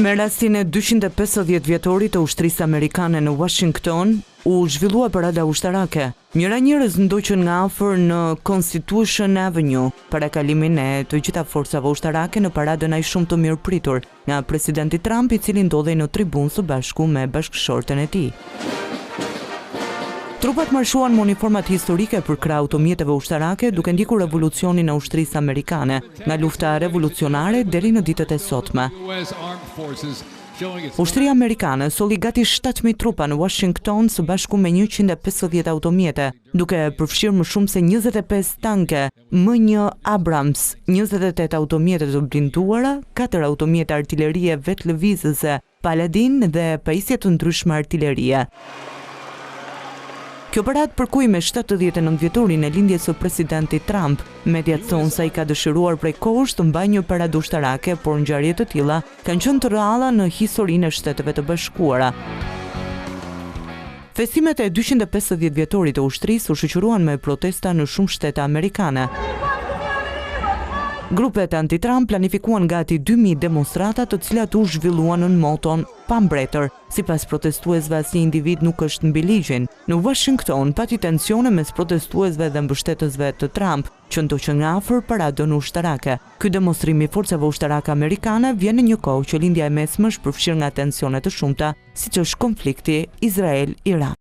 Me rastin e 250 vjetorit të ushtrisë amerikane në Washington, u zhvillua parada ushtarake. Njëra njerëz ndoqën nga afër në Constitution Avenue, para kalimin e të gjitha forcave ushtarake në paradën aq shumë të mirëpritur nga presidenti Trump, i cili ndodhej në tribunë së bashku me bashkëshorten e tij. Trupat marshuan me uniformat historike për krah automjeteve ushtarake, duke ndjekur revolucionin e ushtrisë amerikane, nga lufta revolucionare deri në ditët e sotme. Ushtria amerikane solli gati 7.000 trupa në Washington së bashku me 150 automjete, duke përfshirë më shumë se 25 tanke, M1 Abrams, 28 automjete të blinduara, 4 automjete artillerie vetlëvizëse Paladin dhe pajisje të ndryshme artillerie. Kjo paradë përkuj me 79 vjetorin e lindjes së presidentit Trump. Mediat thonë se ai ka dëshiruar prej kohësh të mbajë një paradë ushtarake, por ngjarje të tilla kanë qenë të rralla në historinë e Shteteve të Bashkuara. Festimet e 250 vjetorit të ushtrisë u shoqëruan me protesta në shumë shtete amerikane. Grupet anti-Trump planifikuan gati 2000 demonstrata, të cilat u zhvilluan në moton pa mbretër. Sipas protestuesve, asnjë individ nuk është mbi ligjin. Në Washington pati tensione mes protestuesve dhe mbështetësve të Trump, që ndoqën nga afër paradën ushtarake. Ky demonstrim i forcave ushtarake amerikane vjen në një kohë që lindja e mesme është përfshirë nga tensione të shumta, siç është konflikti Izrael-Iran.